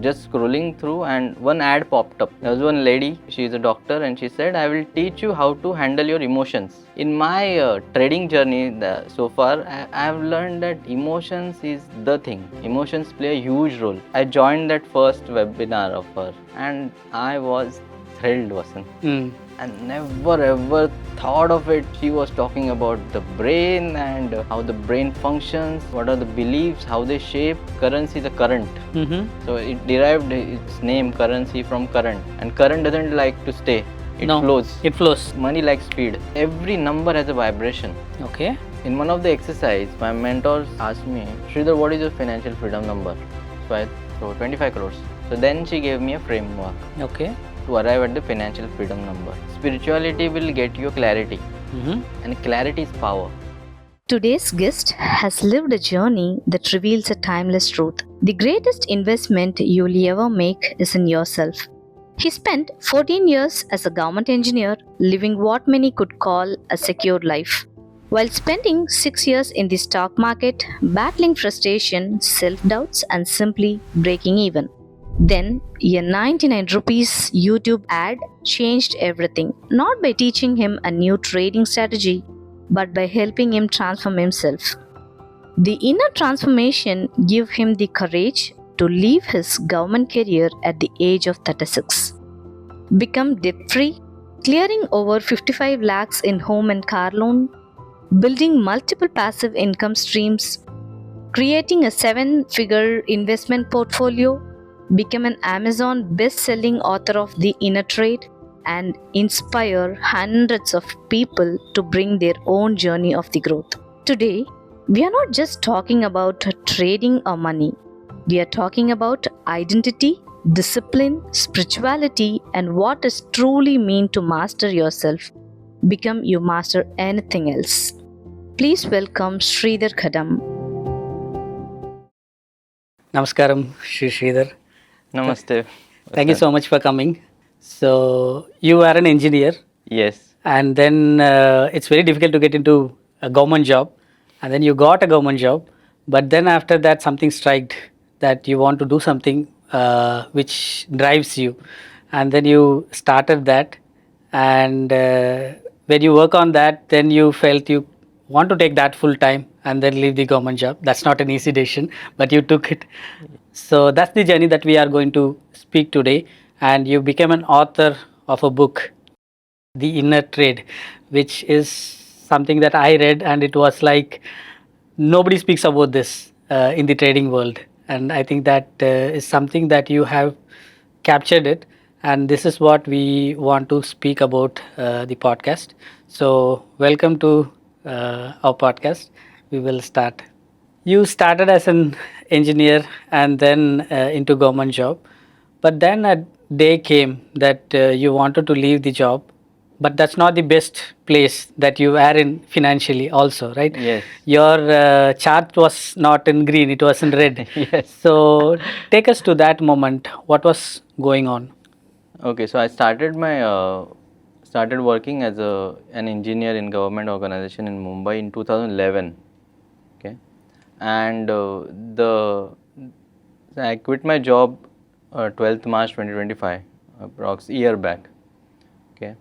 just scrolling through, and one ad popped up. There was one lady, she is a doctor, and she said, I will teach you how to handle your emotions. In my trading journey so far, I have learned that emotions is the thing. Emotions play a huge role. I joined that first webinar of her, and I was thrilled, Vasan. I never ever thought of it. She was talking about the brain and how the brain functions, what are the beliefs, how they shape currency, the current. So it derived its name currency from current, and current doesn't like to stay. It flows. It flows. Money likes speed. Every number has a vibration. Okay. In one of the exercise, my mentors asked me, Shridhar, what is your financial freedom number? So I throw 25 crores. So then she gave me a framework. Okay. To arrive at the financial freedom number. Spirituality will get you clarity, and clarity is power. Today's guest has lived a journey that reveals a timeless truth. The greatest investment you'll ever make is in yourself. He spent 14 years as a government engineer, living what many could call a secured life, while spending 6 years in the stock market, battling frustration, self-doubts, and simply breaking even. Then, a 99 rupees YouTube ad changed everything, not by teaching him a new trading strategy, but by helping him transform himself. The inner transformation gave him the courage to leave his government career at the age of 36, become debt-free, clearing over 55 lakhs in home and car loan, building multiple passive income streams, creating a 7-figure investment portfolio, become an Amazon best-selling author of The Inner Trade, and inspire hundreds of people to bring their own journey of the growth. Today, we are not just talking about trading or money. We are talking about identity, discipline, spirituality, and what does truly mean to master yourself, become you master anything else. Please welcome Shridhar Kadam. Namaskaram, Shridhar. Namaste. Thank you so much for coming. So, you are an engineer. Yes. And then it's very difficult to get into a government job. And then you got a government job. But then after that, something struck that you want to do something which drives you. And then you started that. And when you work on that, then you felt you want to take that full time and then leave the government job. That's not an easy decision, but you took it. So that's the journey that we are going to speak today. And you became an author of a book, The Inner Trade, which is something that I read, and it was like nobody speaks about this in the trading world. And I think that is something that you have captured it. And this is what we want to speak about the podcast. So, welcome to our podcast. We will start. You started as an engineer and then into government job, but then a day came that you wanted to leave the job, but that's not the best place that you are in financially also, right? Yes. Your chart was not in green, it was in red. Yes. So take us to that moment. What was going on? Okay, so I started working as an engineer in government organization in Mumbai in 2011. Okay, and I quit my job 12th March 2025, approx year back. Okay,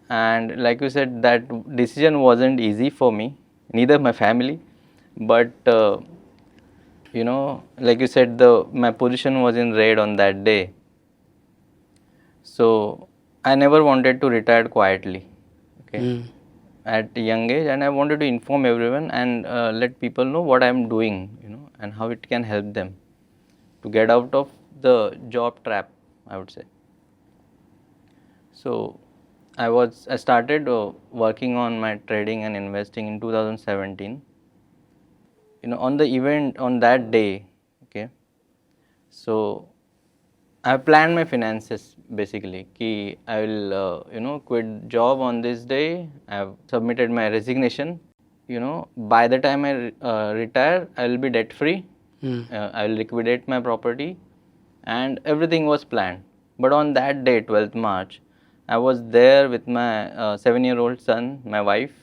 and like you said, that decision wasn't easy for me, neither my family, but like you said, my position was in red on that day. So I never wanted to retire quietly, okay, at a young age, and I wanted to inform everyone and let people know what I am doing, and how it can help them to get out of the job trap, I would say. So I started working on my trading and investing in 2017. On the event on that day, okay, so I have planned my finances basically. Ki I will, quit job on this day. I have submitted my resignation. By the time I retire, I will be debt free. I will liquidate my property, and everything was planned. But on that day, 12th March, I was there with my 7-year-old son, my wife,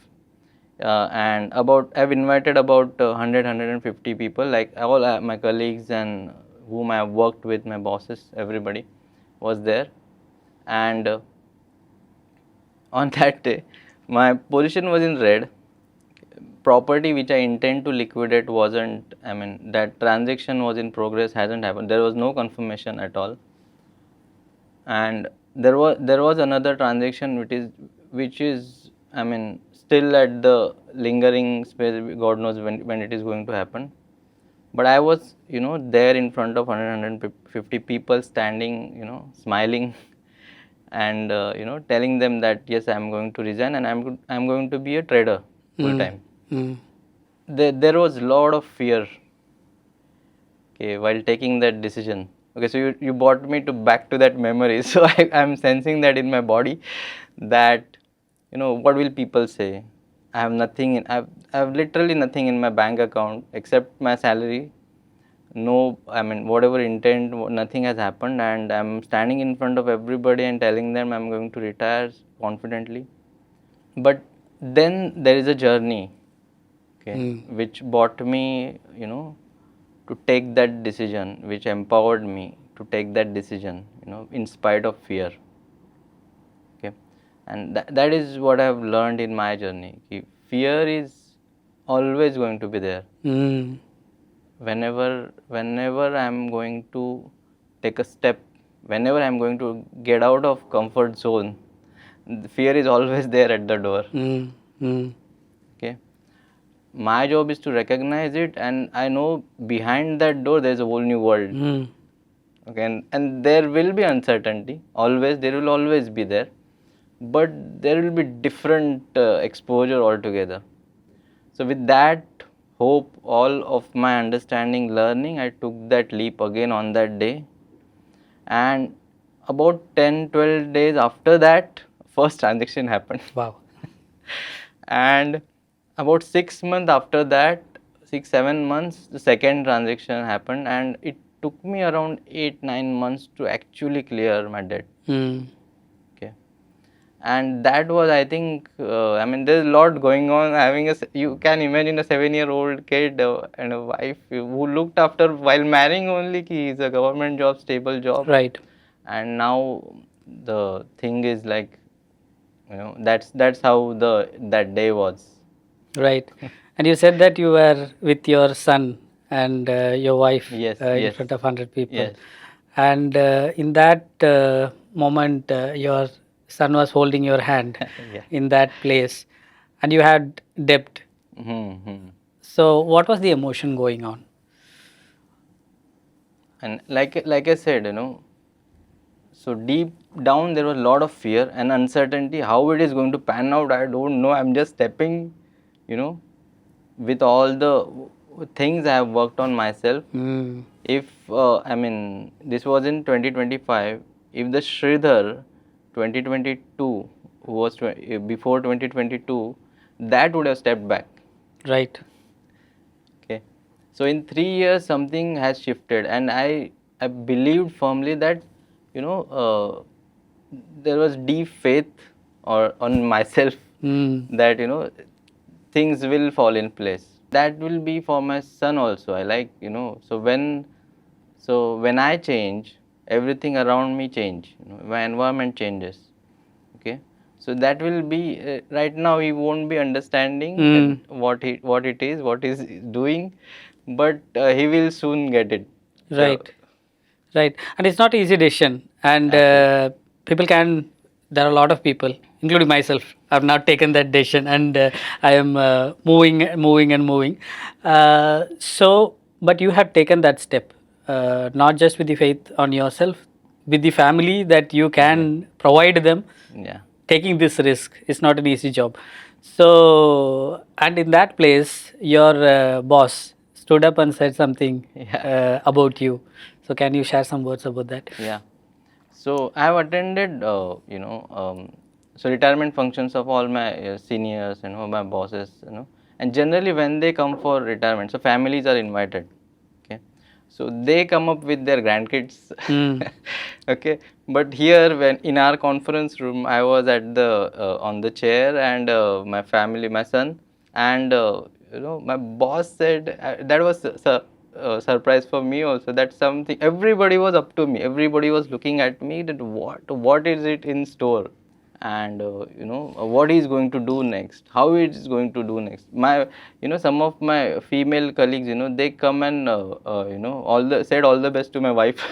and I've invited about 100-150 people, like all my colleagues and whom I have worked with, my bosses, everybody was there. And on that day, my position was in red. Property which I intend to liquidate wasn't, I mean, that transaction was in progress, hasn't happened. There was no confirmation at all. And there was another transaction which is I mean still at the lingering space. God knows when it is going to happen. But I was, there in front of 150 people, standing, smiling, and telling them that yes, I am going to resign, and I'm going to be a trader full time. There was a lot of fear, okay, while taking that decision. Okay, so you brought me to back to that memory. So I'm sensing that in my body, that what will people say? I have nothing I've literally nothing in my bank account except my salary. No, I mean, whatever intent, nothing has happened, and I'm standing in front of everybody and telling them I'm going to retire confidently. But then there is a journey, okay, which brought me, to take that decision, which empowered me to take that decision, in spite of fear. Okay, and that is what I've learned in my journey. Fear is always going to be there. Whenever I'm going to take a step, whenever I'm going to get out of comfort zone, the fear is always there at the door. Okay, my job is to recognize it, and I know behind that door there's a whole new world. Okay, and there will be uncertainty, always, there will always be there, but there will be different exposure altogether. So with that hope, all of my understanding, learning, I took that leap again on that day. And about 10-12 days after that, first transaction happened. Wow. And about 6 months after that, 6-7 months, the second transaction happened, and it took me around 8-9 months to actually clear my debt. Okay, and that was, I think, I mean, there's a lot going on. You can imagine a 7-year-old kid and a wife who looked after while marrying only. He is a government job, stable job, Right. and now the thing is like, that's how that day was. Right. And you said that you were with your son and your wife Yes, in yes. front of 100 people. Yes. And in that moment, your son was holding your hand Yeah. in that place, and you had debt. So, what was the emotion going on? And like I said, so deep down there was a lot of fear and uncertainty. How it is going to pan out, I don't know. I'm just stepping, with all the things I have worked on myself. If I mean, this was in 2025. If the Shridhar 2022, who was before 2022, that would have stepped back. Right. Okay, so in 3 years something has shifted, and I believed firmly that there was deep faith on myself that things will fall in place. That will be for my son also. I like, when I change, everything around me change. My environment changes. Okay, so that will be right now he won't be understanding what it is, what he's doing, but he will soon get it. Right. Right. And it's not an easy decision. And people can, there are a lot of people, including myself, have not taken that decision, and I am moving. So, but you have taken that step, not just with the faith on yourself, with the family that you can provide them. Yeah. Taking this risk is not an easy job. So, and in that place, your boss stood up and said something about you. So, can you share some words about that? Yeah. So I have attended, so retirement functions of all my seniors, my bosses, and generally when they come for retirement, so families are invited. Okay, so they come up with their grandkids. Okay, but here when in our conference room, I was at the on the chair, and my son, and my boss said that was surprise for me also, that something, everybody was up to me, everybody was looking at me, that what is it in store, and what he's going to do next, how he's going to do next. My, some of my female colleagues, they come and said all the best to my wife.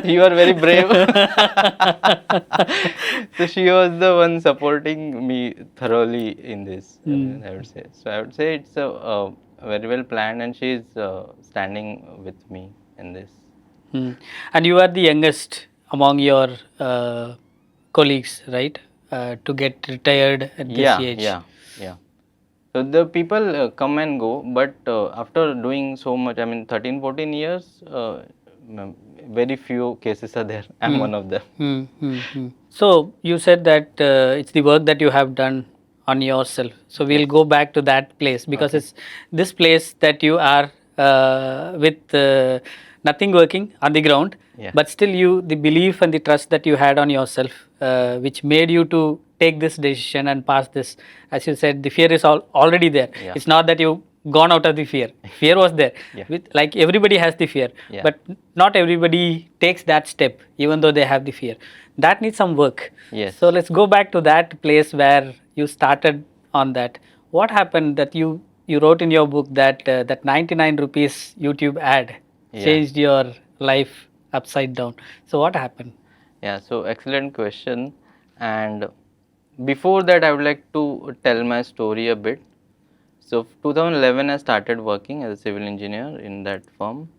You are very brave. So she was the one supporting me thoroughly in this, I would say. So I would say it's a very well planned, and she is standing with me in this. And you are the youngest among your colleagues, right? To get retired at this Yeah, age. yeah. So the people come and go, but after doing so much, I mean 13, 14 years, very few cases are there. I'm one of them. So you said that it's the work that you have done on yourself. So we'll go back to that place, because it's this place that you are with nothing working on the ground, Yeah. but still the belief and the trust that you had on yourself, which made you to take this decision and pass this. As you said, the fear is already there. Yeah. It's not that you gone out of the fear. Fear was there. Yeah. Like everybody has the fear, Yeah. but not everybody takes that step, even though they have the fear. That needs some work. Yes. So let's go back to that place where you started on that. What happened that you wrote in your book that that 99 rupees YouTube ad Yeah. changed your life upside down? So what happened? Yeah, so excellent question. And before that, I would like to tell my story a bit. So 2011, I started working as a civil engineer in that firm,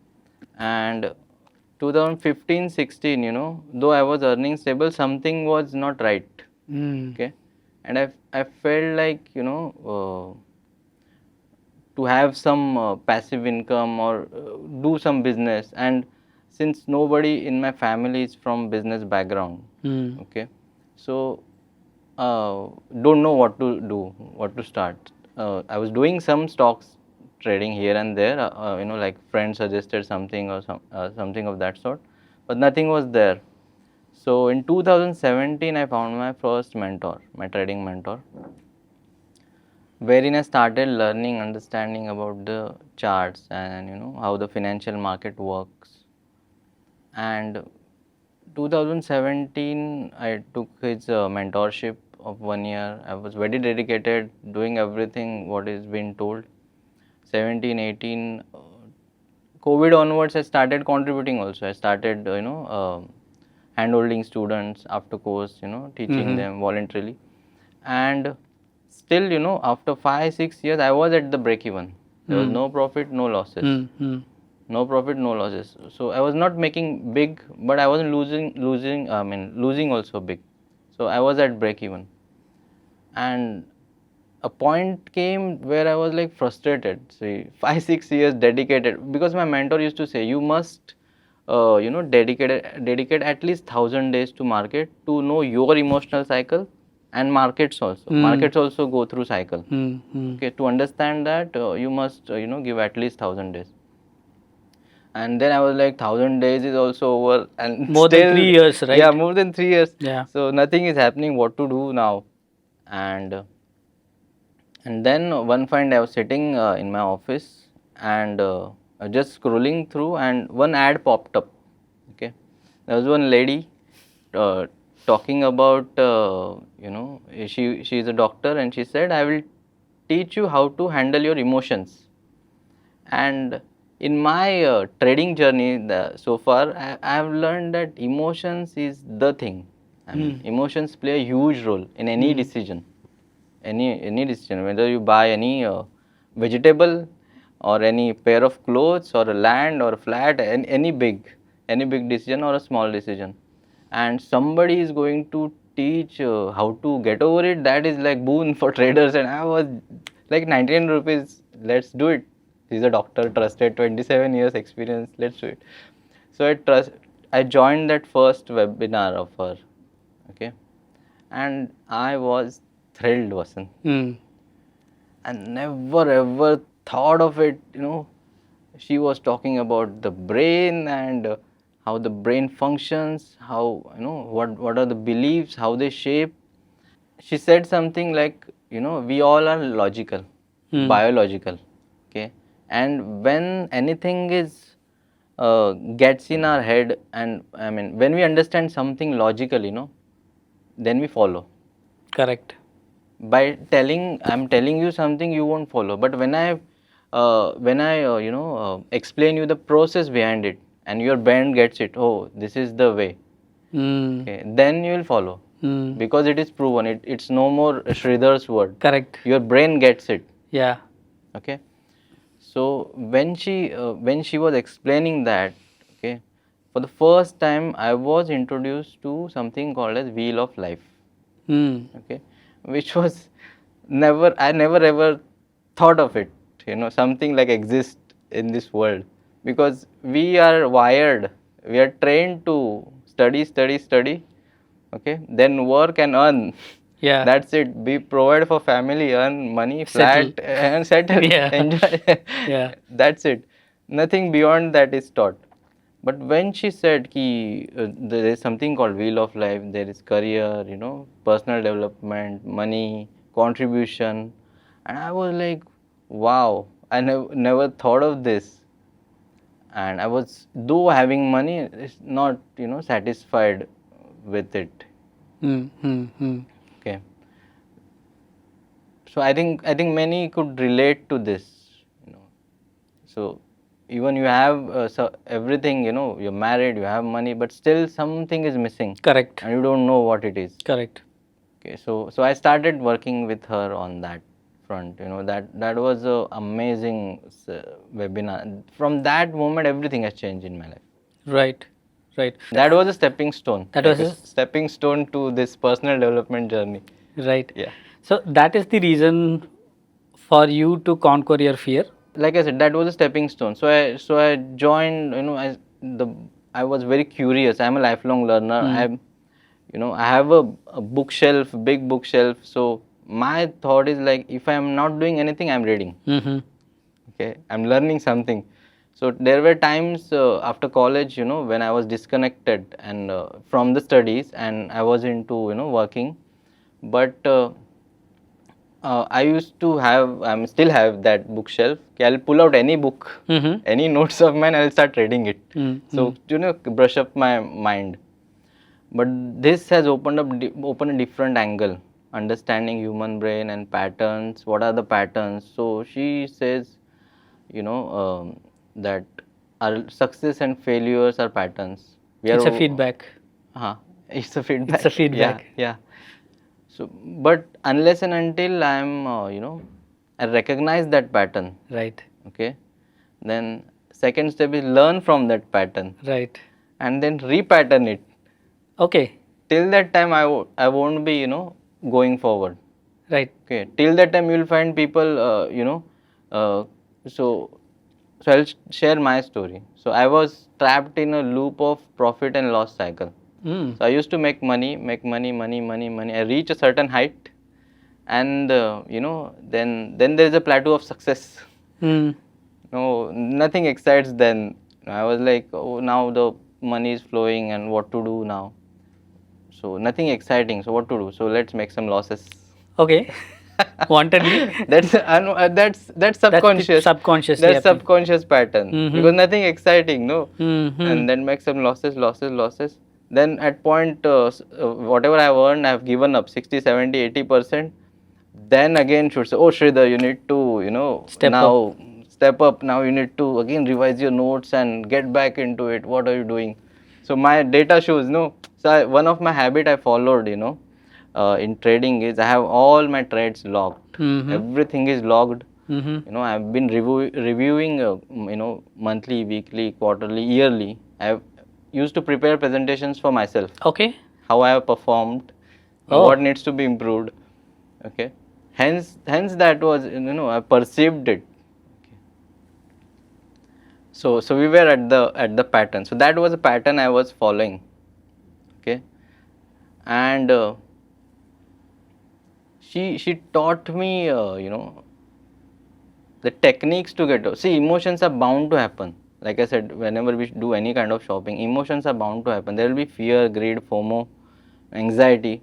and 2015-16, though I was earning stable, something was not right. Okay, and I felt like to have some passive income, or do some business, and since nobody in my family is from business background, okay, so don't know what to do, what to start. I was doing some stocks trading here and there, like friends suggested something, or something of that sort, but nothing was there. So in 2017, I found my first mentor, my trading mentor, wherein I started learning, understanding about the charts, and how the financial market works. And 2017, I took his mentorship of 1 year. I was very dedicated, doing everything what is being told. 17, 18, COVID onwards, I started contributing also. I started, handholding students after course, teaching them voluntarily. And still, after 5-6 years, I was at the break even. There was no profit, no losses. No profit, no losses. So I was not making big, but I wasn't losing also big. So I was at break even. And a point came where I was like frustrated. See, 5-6 years dedicated, because my mentor used to say, you must, dedicate at least 1,000 days to market to know your emotional cycle, and markets also. Markets also go through cycle. Okay, to understand that, you must, give at least 1,000 days. And then I was like, 1,000 days is also over, and More than 3 years, right? Yeah, more than 3 years. Yeah. So nothing is happening. What to do now? And then one fine day I was sitting in my office, and just scrolling through, and one ad popped up. Okay, there was one lady talking about, she is a doctor, and she said, I will teach you how to handle your emotions. And in my trading journey so far, I have learned that emotions is the thing. I mean, emotions play a huge role in any decision. Any decision, whether you buy any vegetable, or any pair of clothes, or a land, or a flat, any big decision, or a small decision, and somebody is going to teach how to get over it, that is like boon for traders. And I was like, 99 rupees, let's do it. He's a doctor, trusted, 27 years experience, let's do it. So I joined that first webinar of her. Okay, and I was thrilled, Vasan. And never ever thought of it, she was talking about the brain, and how the brain functions, how, what are the beliefs, how they shape. She said something like, we all are logical, biological, okay, And when anything is gets in our head, and I mean, when we understand something logically, then we follow. Correct. By I'm telling you something, you won't follow. But when I explain you the process behind it, and your brain gets it, oh, this is the way. Mm. Okay, then you will follow, Mm. because it is proven. It's no more Shridhar's word. Correct. Your brain gets it. Yeah. Okay. So when she was explaining that, okay, for the first time I was introduced to something called as wheel of life. Mm. Okay, which was I never ever thought of it. Something like exists in this world, because we are wired, we are trained to study, okay, then work and earn. Yeah. That's it. Be provide for family, earn money, Settle. flat, and settle. Yeah. Enjoy. Yeah. That's it. Nothing beyond that is taught. But when she said ki there is something called wheel of life, there is career, personal development, money, contribution, and I was like, wow, I never thought of this. And I was, though having money, is not satisfied with it. Mm. Mm. Mm. Okay. So I think many could relate to this. So even you have everything, you're married, you have money, but still something is missing, Correct. and you don't know what it is. Correct. Okay, so I started working with her on that front. That was a amazing webinar. From that moment, everything has changed in my life. Right. Right. That was a stepping stone. That like was a stepping stone to this personal development journey. Right. Yeah. So that is the reason for you to conquer your fear. Like I said, that was a stepping stone. So I joined. I was very curious. I'm a lifelong learner. I have a bookshelf, big bookshelf. So my thought is like, if I'm not doing anything, I'm reading. Mm-hmm. Okay, I'm learning something. So there were times after college, when I was disconnected and from the studies, and I was into working, but I used to have, still have that bookshelf. Okay, I'll pull out any book, Mm-hmm. any notes of mine, I'll start reading it. Mm-hmm. So brush up my mind. But this has opened a different angle, understanding human brain and patterns. What are the patterns? So she says, that our success and failures are patterns. It's a feedback. It's a feedback. It's a feedback. Yeah. So, but unless and until I'm, I recognize that pattern, Right. okay, then second step is learn from that pattern Right. and then repattern it. Okay. Till that time, I won't be, going forward. Right. Okay. Till that time, you'll find people, so I'll share my story. So I was trapped in a loop of profit and loss cycle. Mm. So I used to make money. I reach a certain height, and then there is a plateau of success. Mm. No, nothing excites then. I was like, oh, now the money is flowing, and what to do now? So nothing exciting. So what to do? So let's make some losses. Okay. Wantedly. That's subconscious. Subconscious. That's subconscious pattern, Mhm. because nothing exciting, no. Mm-hmm. And then make some losses. Then at point, whatever I've earned, I've given up 60, 70, 80%. Then again should say, oh Shridhar, you need to, step up. Now you need to again revise your notes and get back into it. What are you doing? So my data shows, no. So one of my habit I followed, in trading is I have all my trades logged. Mm-hmm. Everything is logged. Mm-hmm. I've been reviewing, monthly, weekly, quarterly, yearly. I've used to prepare presentations for myself. Okay. How I have performed, what needs to be improved. Okay. Hence that was, I perceived it. Okay. So we were at the pattern. So that was a pattern I was following. Okay. And she taught me, the techniques to get over. See, emotions are bound to happen. Like I said, whenever we do any kind of shopping, emotions are bound to happen. There will be fear, greed, FOMO, anxiety,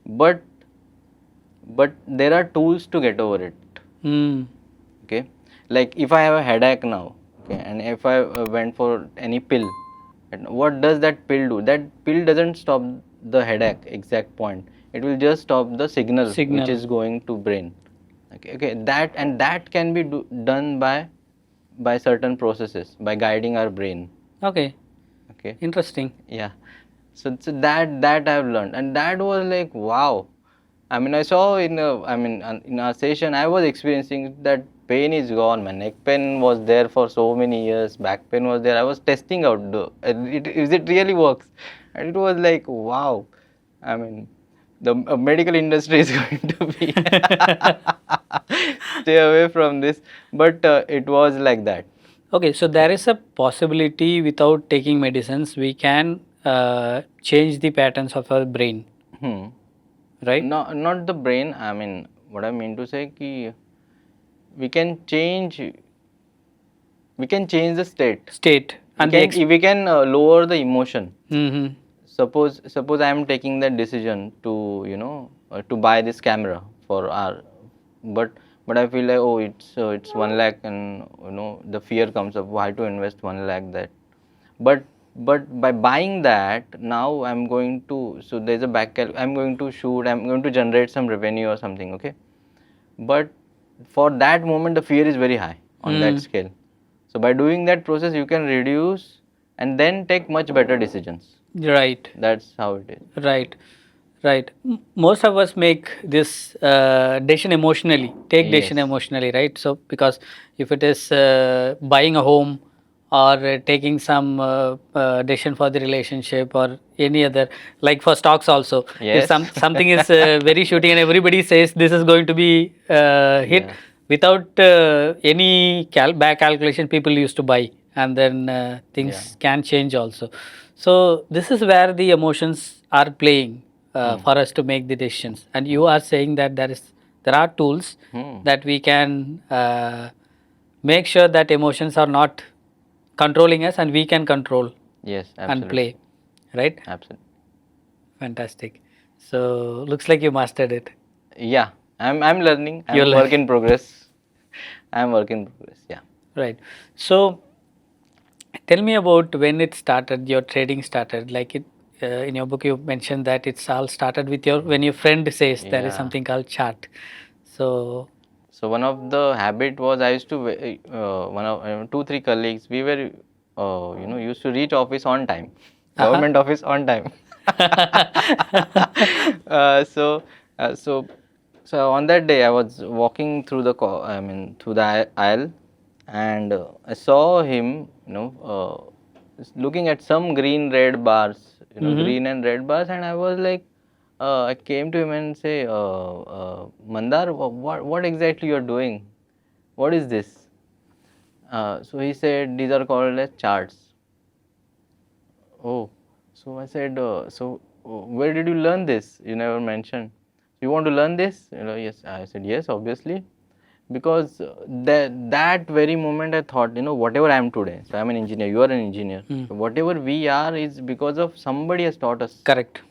but there are tools to get over it. Mm. Okay, Like if I have a headache now, okay, and if I went for any pill, and what does that pill do? That pill doesn't stop the headache exact point. It will just stop the signal which Signal. is going to brain. Okay, that can be done by certain processes, by guiding our brain. Okay, Okay, interesting. yeah. So that I've learned, and that was like wow. I mean, I saw in our session, I was experiencing that pain is gone. My neck pain was there for so many years. Back pain was there. I was testing out is it really works, and it was like wow. I mean, the medical industry is going to be stay away from this, but it was like that. Okay, so there is a possibility without taking medicines, we can change the patterns of our brain, Hmm. right? No, not the brain. I mean, what I mean to say ki we can change the state. State and the We can lower the emotion. Mhm. Suppose I am taking that decision to to buy this camera for our, but I feel like oh it's 1 lakh, and the fear comes up, why to invest 1 lakh that, but by buying that now I'm going to, so there's a I'm going to shoot, I'm going to generate some revenue or something, okay, but for that moment the fear is very high on that scale. So by doing that process you can reduce and then take much better decisions. Right, That's how it is. right, right. Most of us make this decision emotionally, take decision Yes. emotionally, right? So because if it is buying a home or taking some decision for the relationship or any other, like for stocks also, if Yes. something is very shooting and everybody says this is going to be hit, Yeah. without any back calculation, people used to buy, and then Yeah. things can change also. So this is where the emotions are playing for us to make the decisions. And you are saying that there are tools Hmm. that we can make sure that emotions are not controlling us, and we can control Yes, and absolutely. play, right? Absolutely. Fantastic. So looks like you mastered it. Yeah. I'm learning. I'm You're a work learning. in progress. I'm work in progress. Yeah. Right. So tell me about when it started, your trading started. Like it in your book, you mentioned that it's all started with your when your friend says there is Yeah. something called chart. So So one of the habit was I used to one of 2 3 colleagues, we were used to reach office on time, uh-huh. government office on time. uh, so so on that day I was walking through through the aisle, and I saw him looking at some green red bars, Mm-hmm. green and red bars, and I was like, I came to him and say, Mandar, what exactly you're doing? What is this? So he said, these are called as charts. Oh, so I said, where did you learn this? You never mentioned. You want to learn this? Yes. I said, yes, obviously. Because that very moment I thought, whatever I am today, so I'm an engineer, you are an engineer. Mm. So whatever we are is because of somebody has taught us. Correct.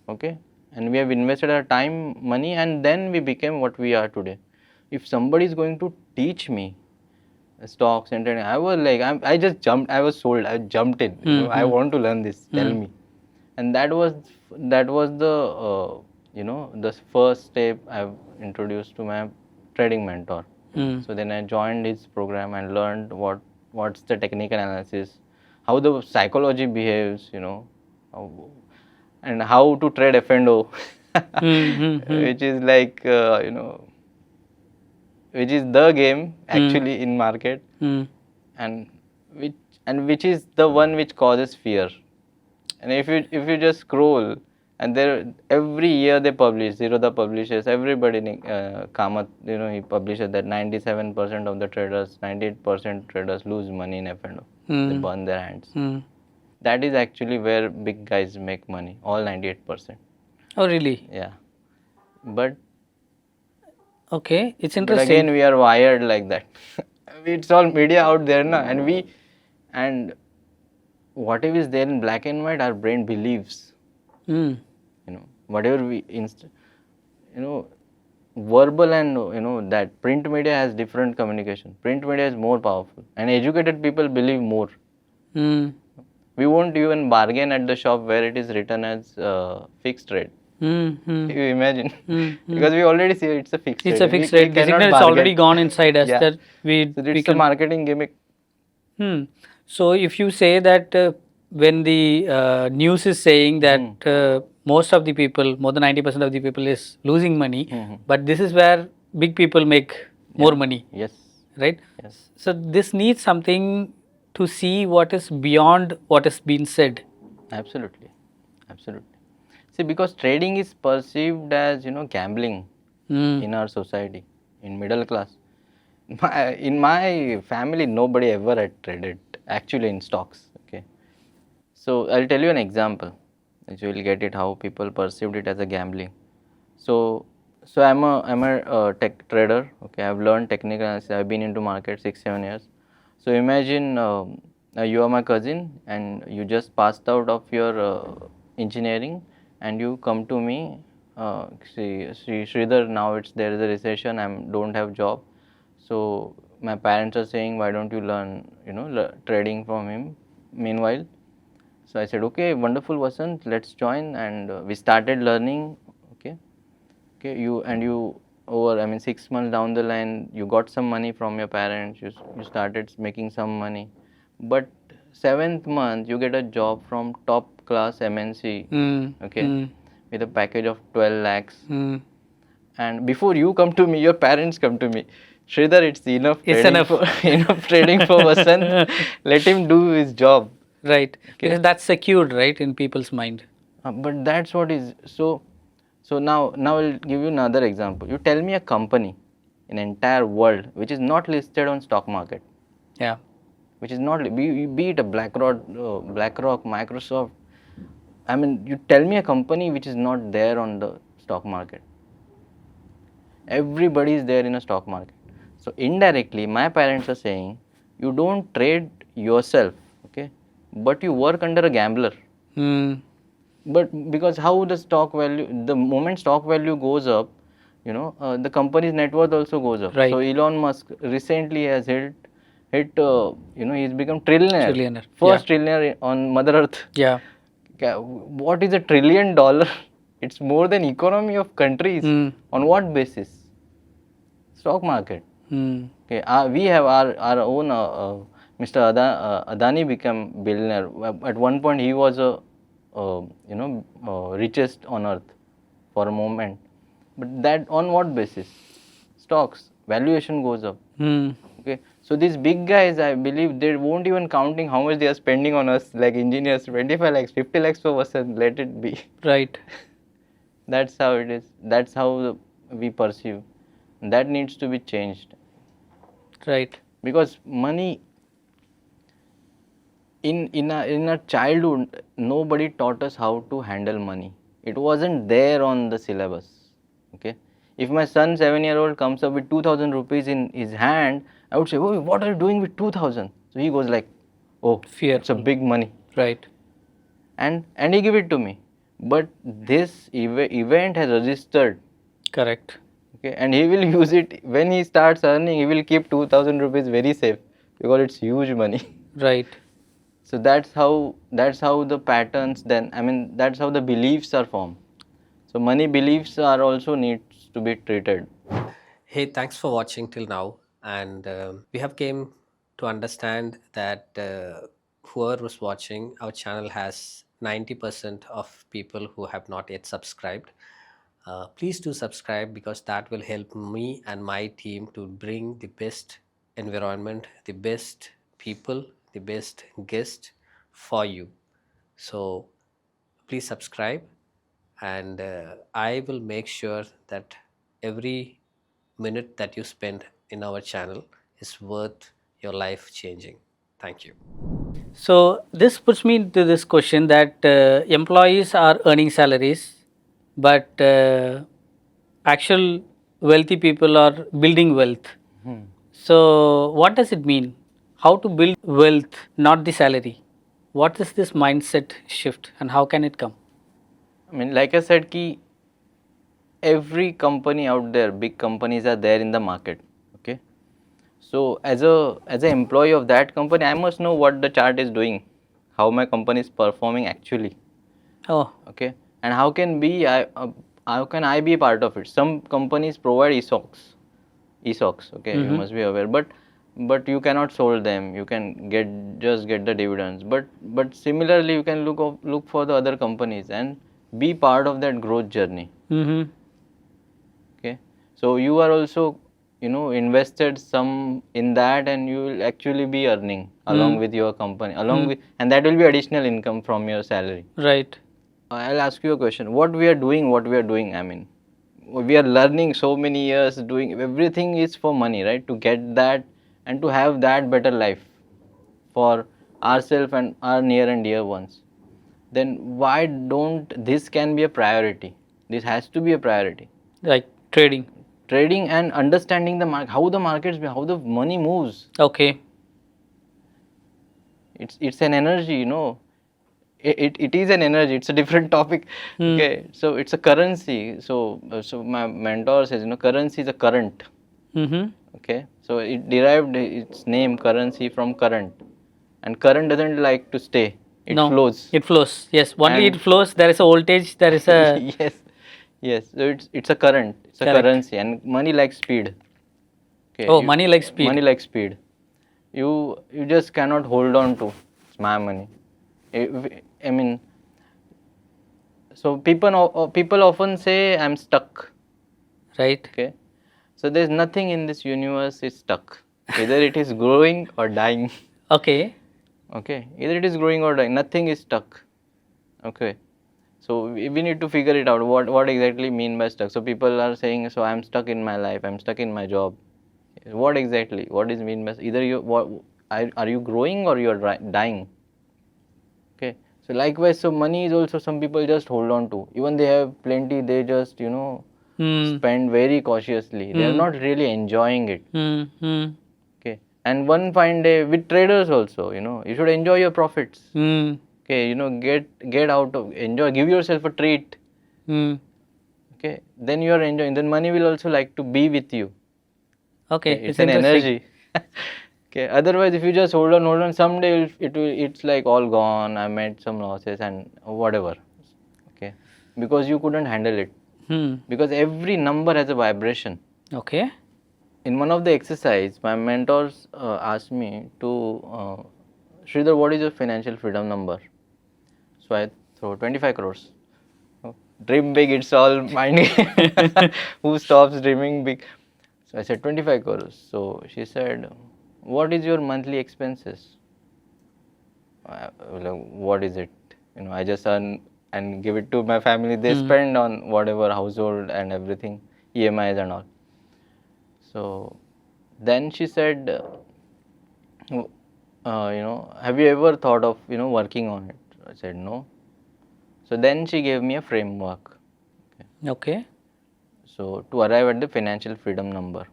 Okay, and we have invested our time, money, and then we became what we are today. If somebody is going to teach me stocks and trading, I was like, I just jumped, I was sold, I jumped in, I Mm-hmm. want to learn this, tell me. And that was the the first step I've introduced to my trading mentor. Mm. So then I joined his program and learned what's the technical analysis, how the psychology behaves, how, and how to trade F&O, Mm-hmm. which is like which is the game Mm. actually in market, Mm. and which which is the one which causes fear. And if you just scroll, and there every year they publish, Zerodha publishes, everybody, Kamath, he publishes that 97% of the traders, 98% traders lose money in F&O. They Mm. burn their hands. Mm. That is actually where big guys make money, all 98%. Oh, really? Yeah. But Okay, it's again interesting. we are wired like that. It's all media out there now, and whatever is there in black and white, our brain believes. Mm. Whatever we you know verbal and that print media has different communication. Print media is more powerful, and educated people believe more. Mm. We won't even bargain at the shop where it is written as fixed rate. Mm. Mm. You imagine, Mm. because we already see it's a fixed It's rate. a fixed We rate. The cannot signal is bargain. already gone inside us. Yeah. That we So it's a can. marketing gimmick. So if you say that when the news is saying that most of the people, more than 90% of the people is losing money, but this is where big people make more money, Yes. right? Yes. So this needs something to see what is beyond what is being said. Absolutely. Absolutely. See, because trading is perceived as gambling Mm. in our society, in middle class. In my family, nobody ever had traded actually in stocks. Okay, so I'll tell you an example, which you will get it how people perceived it as a gambling. So, I'm a tech trader. Okay, I've learned technical analysis. I've been into market 6-7 years. So imagine you are my cousin and you just passed out of your engineering and you come to me. See, Shridhar, now there is a recession. I don't have job. So my parents are saying, why don't you learn trading from him? Meanwhile, so I said, okay, wonderful, Vasant, let's join, and we started learning. Okay, you over, I mean, 6 months down the line, you got some money from your parents. You started making some money, but seventh month you get a job from top class MNC. Okay, with a package of 12 lakhs. And before you come to me, your parents come to me. Shridhar, it's enough It's trading enough. for enough trading for Vasant. Let him do his job. Right, Okay. because that's secured, right, in people's mind. But that's what is so. So now I'll give you another example. You tell me a company in entire world which is not listed on stock market, Yeah. which is not be it a BlackRock, Microsoft. I mean, you tell me a company which is not there on the stock market. Everybody is there in a stock market. So indirectly, my parents are saying, you don't trade yourself, okay, but you work under a gambler. Mm. But because how the stock value, the moment stock value goes up, the company's net worth also goes up. Right. So Elon Musk recently has he's become trillionaire, Trillionaire. first trillionaire on Mother Earth. Yeah. What is $1 trillion? It's more than economy of countries. On what basis? Stock market. Okay, we have our own Mr. Adani became billionaire. At one point, he was richest on earth for a moment. But that on what basis? Stocks valuation goes up. Okay, so these big guys, I believe they won't even counting how much they are spending on us, like engineers, 25 lakhs, 50 lakhs per person. Let it be. Right. That's how it is. That's how we perceive. That needs to be changed. Right. Because money in our childhood, nobody taught us how to handle money. It wasn't there on the syllabus. Okay, if my son 7-year-old comes up with 2,000 rupees in his hand, I would say, oh, what are you doing with 2,000? So he goes like, oh, Fear. it's a big money. Right. And he give it to me. But this event has registered. Correct. Okay, and he will use it when he starts earning. He will keep 2,000 rupees very safe because it's huge money. Right. So that's how the patterns then, I mean, that's how the beliefs are formed. So money beliefs are also needs to be treated. Hey, thanks for watching till now. And we have came to understand that whoever was watching, our channel has 90% of people who have not yet subscribed. Please do subscribe because that will help me and my team to bring the best environment, the best people, the best guest for you. So please subscribe, and I will make sure that every minute that you spend in our channel is worth your life changing. Thank you. So this puts me into this question that employees are earning salaries, but actual wealthy people are building wealth. So what does it mean? How to build wealth, not the salary? What is this mindset shift and how can it come? I mean, like I said, ki every company out there, big companies are there in the market. Okay, so as an employee of that company, I must know what the chart is doing, how my company is performing actually. Oh, Okay, and how can I be a part of it? Some companies provide ESOCs. Okay, you must be aware, but you cannot sold them. You can get the dividends. But similarly, you can look for the other companies and be part of that growth journey. mm-hmm. Okay, so you are also invested some in that, and you will actually be earning along with your company, and that will be additional income from your salary. Right. I'll ask you a question. What we are doing, I mean, we are learning so many years, doing everything is for money, right? To get that and to have that better life for ourselves and our near and dear ones. Then why don't this can be a priority? This has to be a priority. Like trading. Trading and understanding the market, how the markets, how the money moves. Okay. It's an energy, it is an energy. It's a different topic. Okay, so it's a currency. So my mentor says, currency is a current. Mm-hmm. Okay, so it derived its name currency from current, and current doesn't like to stay. It No, flows. it flows. Yes, only And it flows. There is a voltage. There is a yes. So it's a current. It's a Correct. currency, and money likes speed. Okay, money like speed. Money likes speed. You just cannot hold on to. It's my money. I mean, so people often say I'm stuck. Right. Okay, so there's nothing in this universe is stuck. Either it is growing or dying. Okay. Okay, either it is growing or dying. Nothing is stuck. Okay, so we need to figure it out. What exactly mean by stuck? So people are saying, so I'm stuck in my life. I'm stuck in my job. What exactly? What is mean by either are you growing or you are dying? Okay, so likewise, so money is also some people just hold on to. Even they have plenty, they just spend very cautiously. They are not really enjoying it. Okay, and one fine day with traders also, you should enjoy your profits. Okay, get out of enjoy, give yourself a treat. Okay, then you are enjoying. Then money will also like to be with you. Okay, It's an energy. Okay, otherwise if you just hold on, someday it's like all gone. I made some losses and whatever. Okay, because you couldn't handle it. Because every number has a vibration. Okay. In one of the exercise, my mentors asked me to, Shridhar, what is your financial freedom number? So I throw 25 crores. Dream big, it's all mind. Who stops dreaming big? So I said 25 crores. So she said, what is your monthly expenses? What is it? I just earn and give it to my family. They spend on whatever household and everything, EMIs and all. So then she said, have you ever thought of, working on it? I said, no. So then she gave me a framework. Okay. So to arrive at the financial freedom number.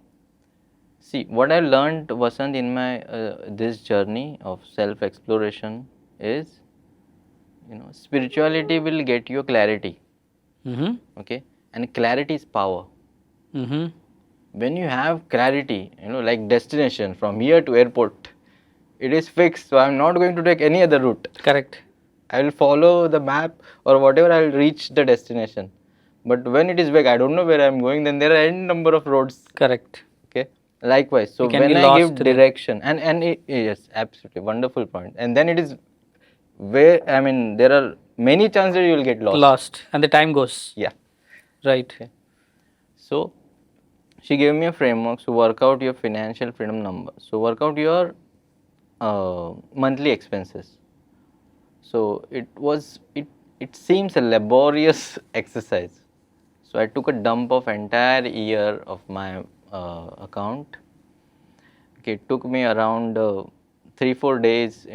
See, what I learned, Vasant, in my this journey of self-exploration is, spirituality will get you clarity. Okay, and clarity is power. When you have clarity, like destination from here to airport, it is fixed. So I'm not going to take any other route. Correct. I will follow the map or whatever. I will reach the destination. But when it is vague, I don't know where I'm going. Then there are n number of roads. Correct. Okay. Likewise, so when I give direction and yes, absolutely wonderful point. And then it is where there are many chances you will get lost. And the time goes. Yeah. Right. Okay. So she gave me a framework to work out your financial freedom number. So work out your monthly expenses. So it seems a laborious exercise. So I took a dump of entire year of my account. Okay, it took me around 3-4 days.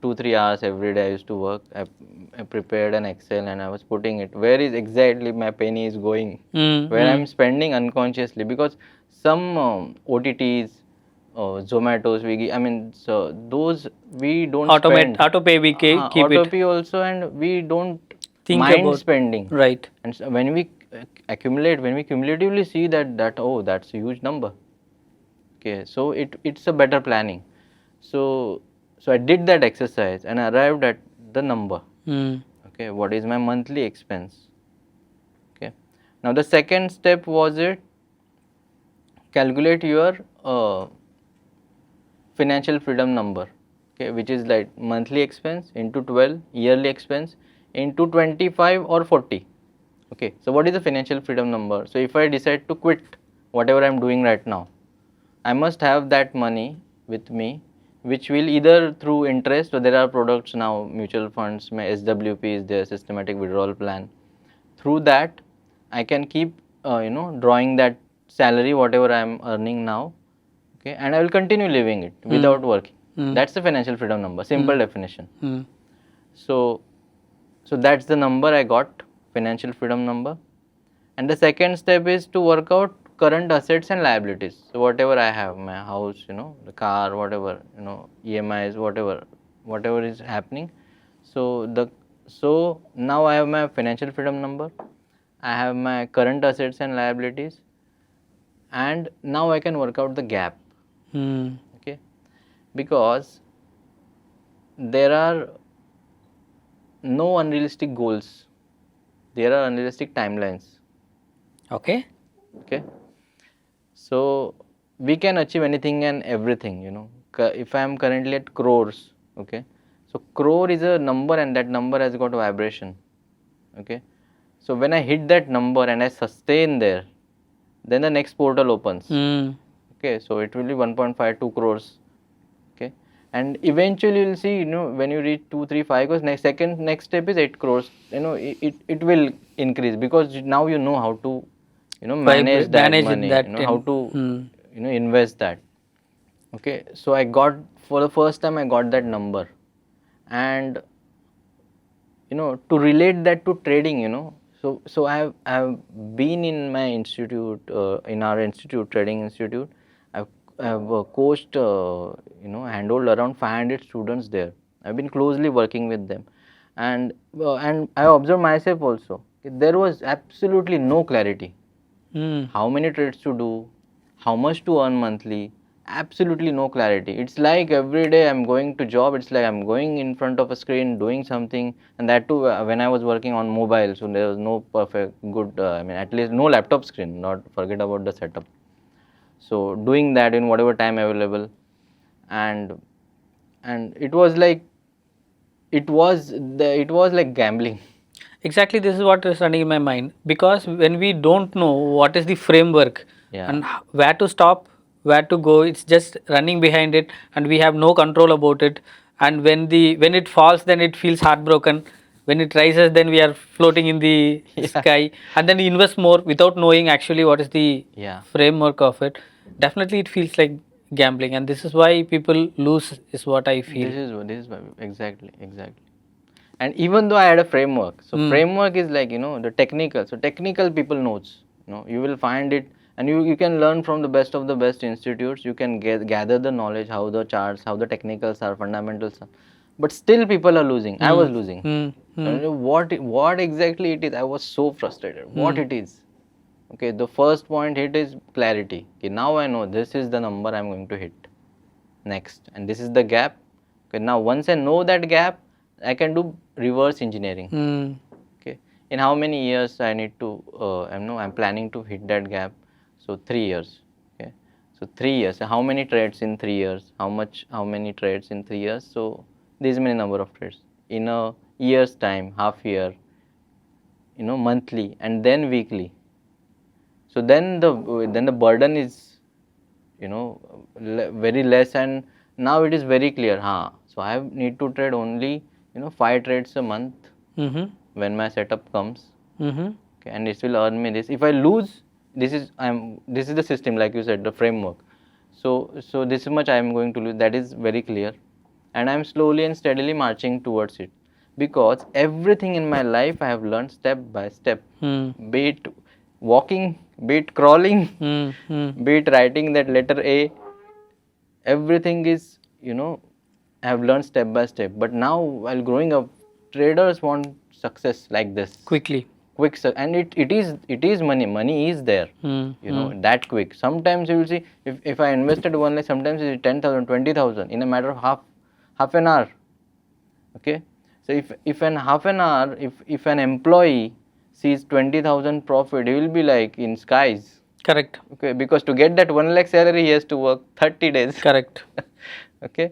2-3 hours every day I used to work. I prepared an Excel and I was putting it where is exactly my penny is going, where I'm spending unconsciously, because some OTTs, Zomato, Swiggy, so those we don't spend. Autopay keep Autopay also, and we don't think mind about spending. Right. And so when we accumulate, when we cumulatively see that oh, that's a huge number. Okay, so it's a better planning. So I did that exercise and arrived at the number. Okay, what is my monthly expense? Okay, now the second step was it, calculate your financial freedom number, okay, which is like monthly expense into 12, yearly expense into 25 or 40. Okay, so what is the financial freedom number? So if I decide to quit whatever I am doing right now, I must have that money with me, which will either through interest, or there are products now, mutual funds, my SWP is there, systematic withdrawal plan. Through that, I can keep drawing that salary whatever I am earning now, okay, and I will continue living it without working. That's the financial freedom number, simple definition. So that's the number I got, financial freedom number. And the second step is to work out current assets and liabilities. So whatever I have, my house, the car, whatever, EMIs, whatever is happening. So now I have my financial freedom number, I have my current assets and liabilities, and now I can work out the gap. Okay, because there are no unrealistic goals, there are unrealistic timelines. Okay. So we can achieve anything and everything, if I am currently at crores, okay, so crore is a number and that number has got vibration. Okay, so when I hit that number and I sustain there, then the next portal opens. Okay, so it will be 1.52 crores. Okay, and eventually you will see, when you reach 2, 3, 5 crores, next step is 8 crores. It will increase, because now you know how to manage that money, how to invest that. Okay, so I got, for the first time I got that number, and to relate that to trading, so I have been in my institute, in our institute, trading institute. I've coached, handled around 500 students there. I've been closely working with them, and I observed myself also, there was absolutely no clarity. How many trades to do, how much to earn monthly, absolutely no clarity. It's like every day I'm going to job, it's like I'm going in front of a screen doing something, and that too when I was working on mobile, so there was no perfect good, at least no laptop screen, not forget about the setup. So doing that in whatever time available, and it was like like gambling. Exactly, this is what is running in my mind, because when we don't know what is the framework and where to stop, where to go, it's just running behind it and we have no control about it. And when it falls, then it feels heartbroken. When it rises, then we are floating in the sky, and then we invest more without knowing actually what is the framework of it. Definitely it feels like gambling, and this is why people lose, is what I feel. This is why, exactly. And even though I had a framework, so framework is like, the technical. So technical people knows, you will find it, and you can learn from the best of the best institutes. You can gather the knowledge, how the charts, how the technicals are, fundamentals are. But still people are losing. I was losing. What exactly it is? I was so frustrated. What it is? Okay, the first point hit is clarity. Okay, now I know this is the number I'm going to hit next, and this is the gap. Okay, now once I know that gap, I can do reverse engineering. Okay, in how many years I need to, I'm planning to hit that gap. So 3 years. Okay, so 3 years. So how many trades in 3 years? How many trades in 3 years? So these many number of trades in a year's time, half year, monthly, and then weekly. So then the burden is, very less, and now it is very clear. So I need to trade only 5 trades a month when my setup comes. Okay, and it will earn me this. If I lose, this is the system, like you said, the framework. So this much I am going to lose. That is very clear, and I am slowly and steadily marching towards it, because everything in my life I have learned step by step. Be it walking, be it crawling, be it writing that letter A, everything is, I have learned step by step. But now, while growing up, traders want success like this. Quickly. quick and it is money is there, you know, that quick. Sometimes you will see, if I invested 1 lakh, sometimes it's 10,000, 20,000 in a matter of half an hour. Okay, so if in half an hour, if an employee sees 20,000 profit, he will be like in skies. Correct. Okay, because to get that 1 lakh salary, he has to work 30 days. Correct. Okay.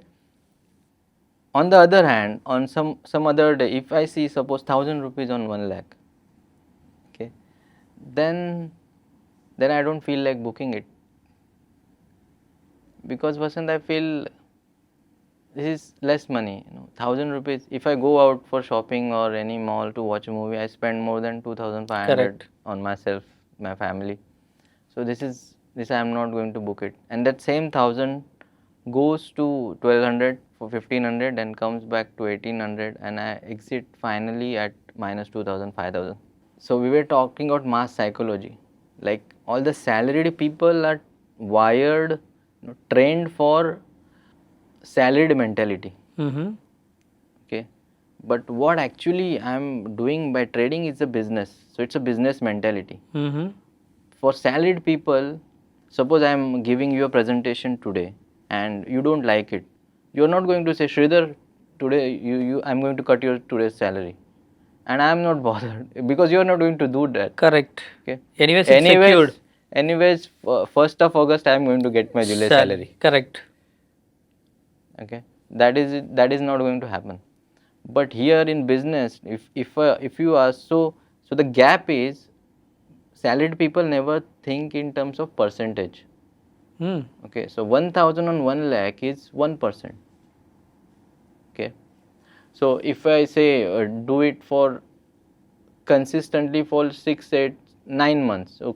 On the other hand, on some other day, if I see suppose 1,000 rupees on 1 lakh, okay, then I don't feel like booking it, because Vasant, I feel this is less money. You know, 1,000 rupees. If I go out for shopping or any mall to watch a movie, I spend more than 2,500 Correct. on myself, my family. So this I am not going to book it, and that same 1,000 goes to 1,200 for 1,500 and comes back to 1,800, and I exit finally at minus 2,000, 5,000. So we were talking about mass psychology, like all the salaried people are wired, you know, trained for salaried mentality. Okay, but what actually I am doing by trading is a business, so it's a business mentality. For salaried people, suppose I am giving you a presentation today and you don't like it, you are not going to say, Shridhar, today I'm going to cut your today's salary, and I am not bothered, because you are not going to do that. Correct. Okay. Anyways, it's secured. Anyways, 1st of August I am going to get my July salary. Correct. Okay, that is not going to happen. But here in business, if you are so the gap is, salaried people never think in terms of percentage. Okay, so 1,000 on 1 lakh is 1%. Okay, so if I say do it for consistently for 6, 8, 9 months, so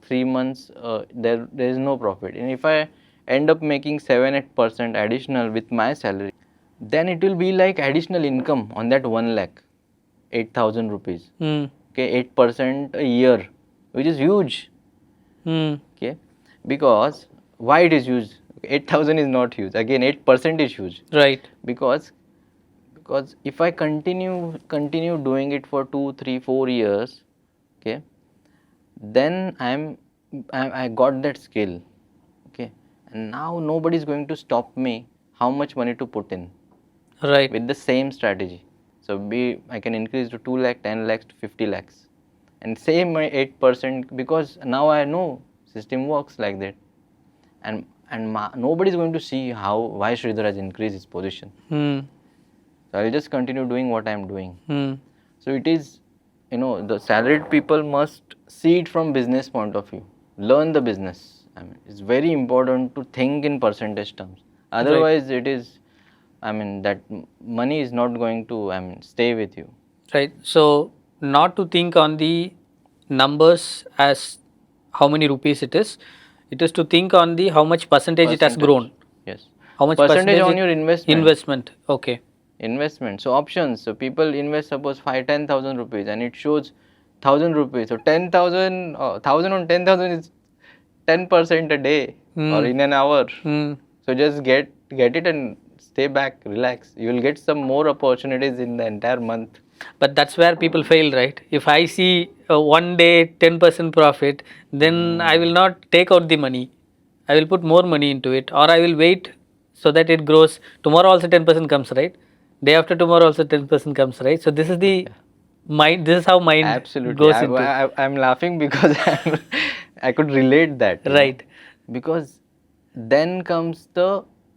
3 months there is no profit, and if I end up making 7-8% additional with my salary, then it will be like additional income on that 1 lakh, 8,000 rupees. Okay, 8% a year, which is huge. Okay, because why it is huge? 8,000 is not huge. Again, 8% is huge. Right. Because if I continue doing it for 2, 3, 4 years, okay, then I got that skill. Okay, and now nobody is going to stop me how much money to put in. Right. With the same strategy. So I can increase to 2 lakh, 10 lakhs to 50 lakhs, and same my 8%, because now I know system works like that, and nobody is going to see why Shridhar has increased his position. So I will just continue doing what I am doing. So it is, you know, the salaried people must see it from business point of view, learn the business. I mean, it's very important to think in percentage terms. Otherwise, it is, I mean, that money is not going to, I mean, stay with you. Right. So not to think on the numbers as how many rupees it is to think on the how much percentage it has grown. Yes. How much percentage on your investment. Okay. Investment. So options. So people invest suppose 10,000 rupees and it shows 1,000 rupees. So 10,000, 1,000 on 10,000 is 10% a day or in an hour. So just get it and stay back, relax. You will get some more opportunities in the entire month. But that's where people fail, right? If I see one day 10% profit, then I will not take out the money. I will put more money into it, or I will wait so that it grows. Tomorrow also 10% comes, right? Day after tomorrow also 10% comes, right? So this is the mind. This is how mind Absolutely. goes into. I'm laughing because I could relate that. Right. Because then comes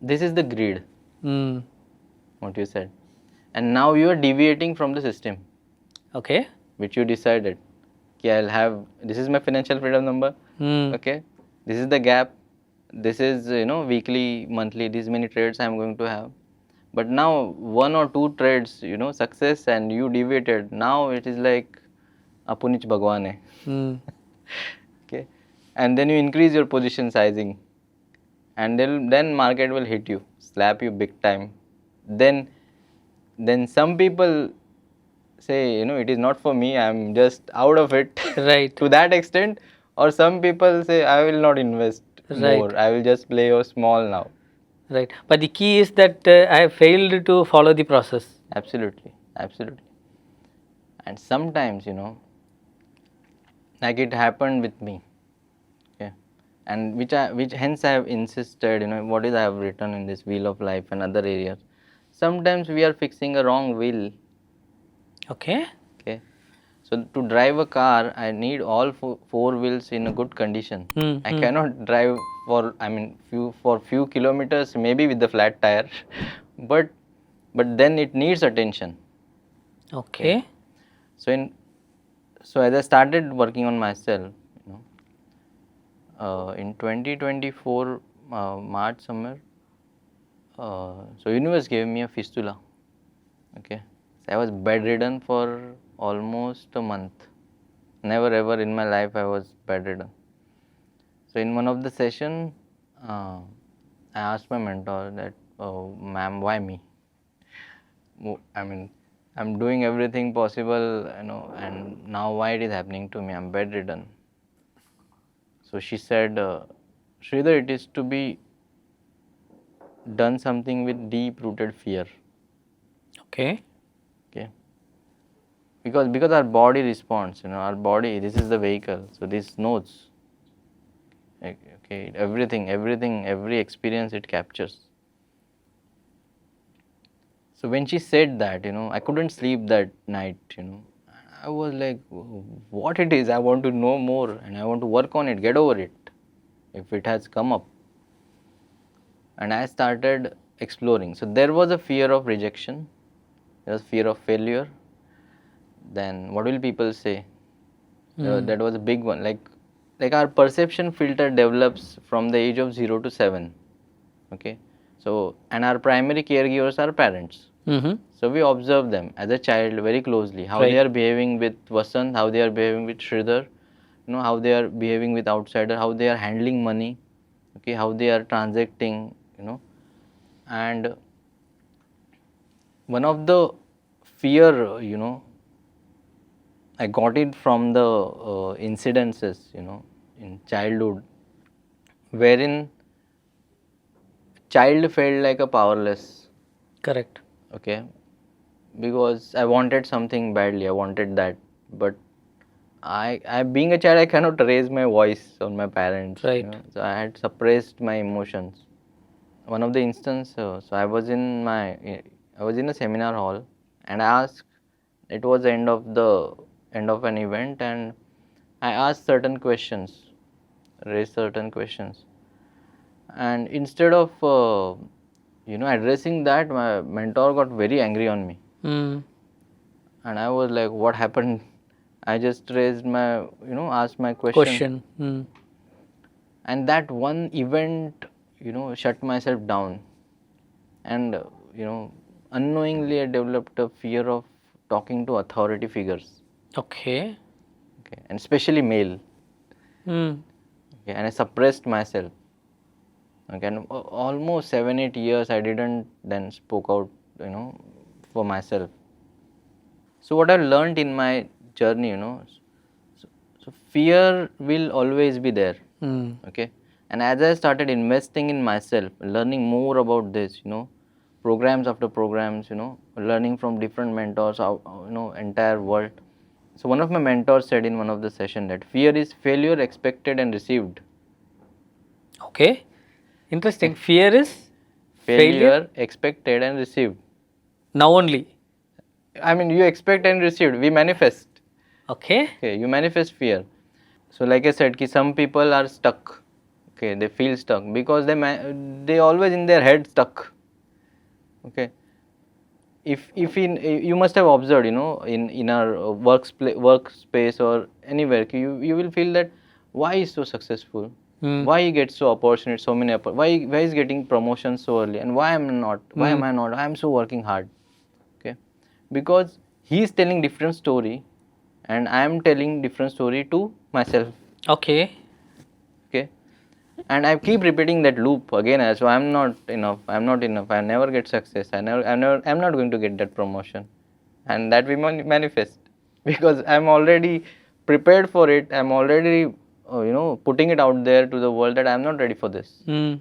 this is the greed. What you said. And now you are deviating from the system. Okay. Which you decided. Okay, I'll have, this is my financial freedom number. Okay. This is the gap. This is, you know, weekly, monthly, these many trades I'm going to have. But now 1 or 2 trades, you know, success and you deviated. Now it is like Apunich Bhagwan hai. Okay. And then you increase your position sizing. And then market will hit you, slap you big time. Then some people say, you know, it is not for me, I am just out of it. Right. To that extent. Or some people say, I will not invest more, I will just play small now. Right. But the key is that I have failed to follow the process. Absolutely. And sometimes, you know, like it happened with me. Okay, and which hence I have insisted, what is I have written in this wheel of life and other areas. Sometimes we are fixing a wrong wheel. Okay. Okay, so to drive a car, I need all four wheels in a good condition. I cannot drive for few kilometers, maybe with the flat tire, but then it needs attention. Okay. So as I started working on myself, in 2024 March somewhere, so universe gave me a fistula. Okay, so I was bedridden for almost a month. Never ever in my life I was bedridden. So in one of the session, I asked my mentor that, oh, ma'am, why me? I mean, I'm doing everything possible, and now why it is happening to me? I'm bedridden. So she said, Shridhar, it is to be done something with deep-rooted fear. Okay. Okay. Because our body responds, our body, this is the vehicle, so this knows. Okay, everything, every experience it captures. So when she said that, I couldn't sleep that night, I was like, what it is, I want to know more and I want to work on it, get over it, if it has come up. And I started exploring. So there was a fear of rejection, there was fear of failure, then what will people say? That was a big one. Like our perception filter develops from the age of 0 to 7. Okay, so and our primary caregivers are parents. So we observe them as a child very closely, how they are behaving with Vasant, how they are behaving with Shridhar, how they are behaving with outsider, how they are handling money, okay, how they are transacting, and one of the fear, I got it from the incidences, in childhood, wherein child felt like a powerless. Correct. Okay, because I wanted something badly, I wanted that, but I being a child, I cannot raise my voice on my parents. Right. So I had suppressed my emotions. One of the instance, so I was in a seminar hall, and I asked. It was the end of an event, and I asked certain questions, raised certain questions, and instead of addressing that, my mentor got very angry on me. And I was like, what happened? I just raised my, asked my question. And that one event, shut myself down. And, unknowingly I developed a fear of talking to authority figures. Okay. Okay, and especially male. Okay, and I suppressed myself. Okay, and almost 7-8 years I didn't then spoke out, for myself. So what I learned in my journey, so fear will always be there. Okay, and as I started investing in myself, learning more about this, programs after programs, learning from different mentors, entire world. So one of my mentors said in one of the session that fear is failure expected and received. Okay. Interesting. Fear is Failure expected and received. now only. I mean, you expect and received. We manifest. Okay. Okay, you manifest fear. So like I said, some people are stuck. Okay, they feel stuck because they always in their head stuck. Okay. If you must have observed, in our workspace or anywhere, you will feel that why is so successful, why he gets so opportunity, so many why is getting promotions so early, and why am I not, I am so working hard. Okay, because he is telling different story, and I am telling different story to myself. Okay. Okay, and I keep repeating that loop again. So I'm not enough, I never get success, I'm not going to get that promotion, and that we manifest because I'm already prepared for it. I'm already putting it out there to the world that I'm not ready for this. Okay,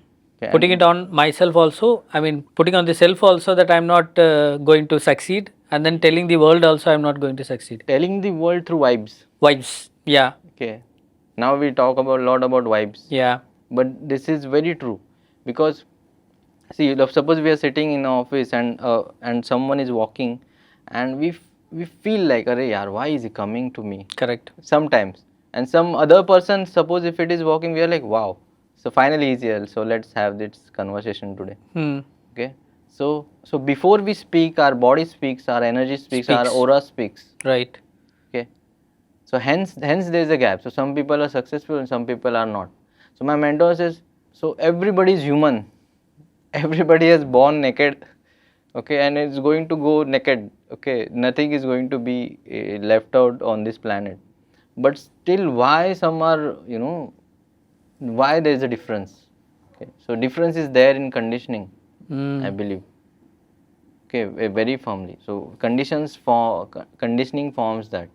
Putting it on myself also, I mean putting on the self also that I'm not going to succeed, and then telling the world also I'm not going to succeed. telling the world through vibes. Vibes. Yeah. Okay. Now we talk about a lot about vibes. Yeah. But this is very true, because see, suppose we are sitting in an office and someone is walking, and we feel like, arey yaar, why is he coming to me? Correct. Sometimes, and some other person, suppose if it is walking, we are like, wow, so finally he's here, so let's have this conversation today. Okay, so before we speak, our body speaks, our energy speaks, our Speaks. aura speaks. Right. Okay, so hence there is a gap. So some people are successful and some people are not. So my mentor says, so everybody is human, everybody is born naked, okay, and it's going to go naked, okay, nothing is going to be left out on this planet. But still, why some are, why there is a difference? Okay, so difference is there in conditioning, I believe. Okay, very firmly. So conditioning forms that.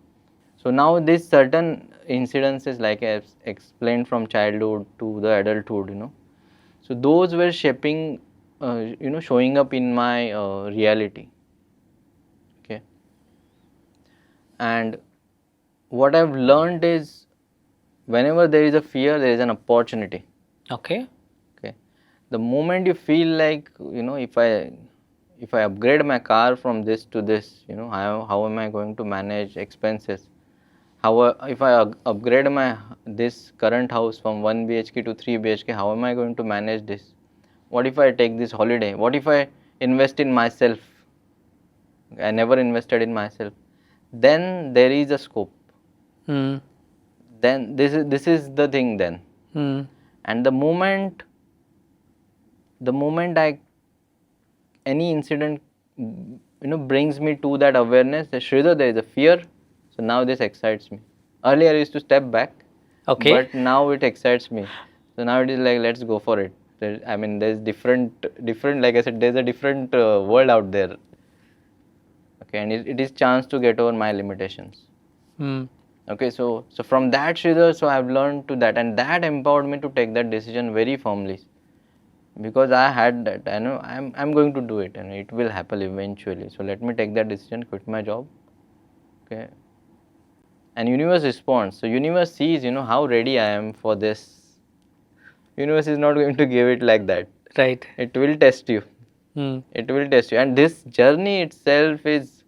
So now this certain incidences, like I explained, from childhood to the adulthood, so those were shaping, showing up in my reality. Okay, and what I've learned is, whenever there is a fear, there is an opportunity. Okay. Okay, the moment you feel like, if I upgrade my car from this to this, how am I going to manage expenses? If I upgrade my this current house from 1 BHK to 3 BHK, how am I going to manage this? What if I take this holiday? What if I invest in myself? I never invested in myself. Then there is a scope. Hmm. Then this is the thing then. And the moment any incident brings me to that awareness that, Shridhar, there is a fear, so now this excites me. Earlier I used to step back, Okay. but now it excites me. So now it is like, let's go for it. There's different, like I said, there's a different world out there. Okay, and it is chance to get over my limitations. Okay, so from that, Shridhar, so I've learned to that, and that empowered me to take that decision very firmly, because I had that. I know I'm going to do it, and it will happen eventually. So let me take that decision, quit my job. Okay, and universe responds. So universe sees, how ready I am for this. Universe is not going to give it like that. Right. It will test you. It will test you, and this journey itself is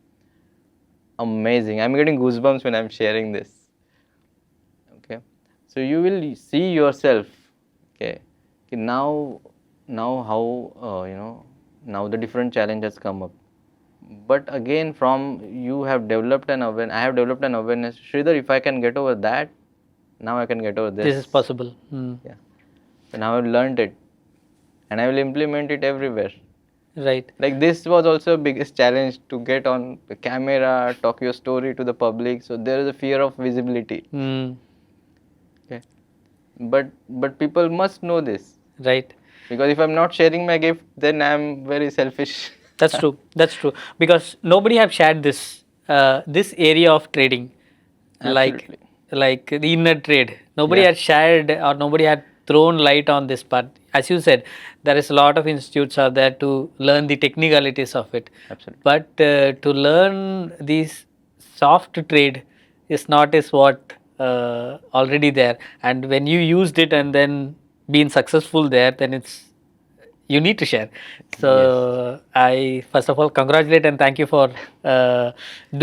amazing. I'm getting goosebumps when I'm sharing this. Okay, so you will see yourself. Okay, now how now the different challenges come up. But again, from you have developed an awareness. I have developed an awareness. Shridhar, if I can get over that, now I can get over this. This is possible. Yeah. So now I've learned it, and I will implement it everywhere. Right. Like, this was also a biggest challenge, to get on the camera, talk your story to the public. So there is a fear of visibility. Okay. But people must know this. Right. Because if I'm not sharing my gift, then I'm very selfish. That's true. That's true. Because nobody have shared this this area of trading, Absolutely. like the inner trade. Nobody Yeah. had shared, or nobody had thrown light on this part. As you said, there is a lot of institutes out there to learn the technicalities of it. Absolutely. But to learn these soft trade is not is what already there. And when you used it and then been successful there, then it's you need to share. So I first of all congratulate and thank you for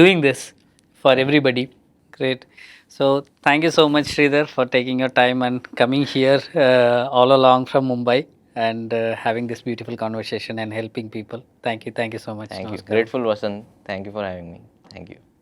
doing this for everybody. Great. So thank you so much, Sridhar, for taking your time and coming here all along from Mumbai and having this beautiful conversation and helping people. Thank you so much. Thank you. Namaskaram. Grateful, Vasan. Thank you for having me. Thank you.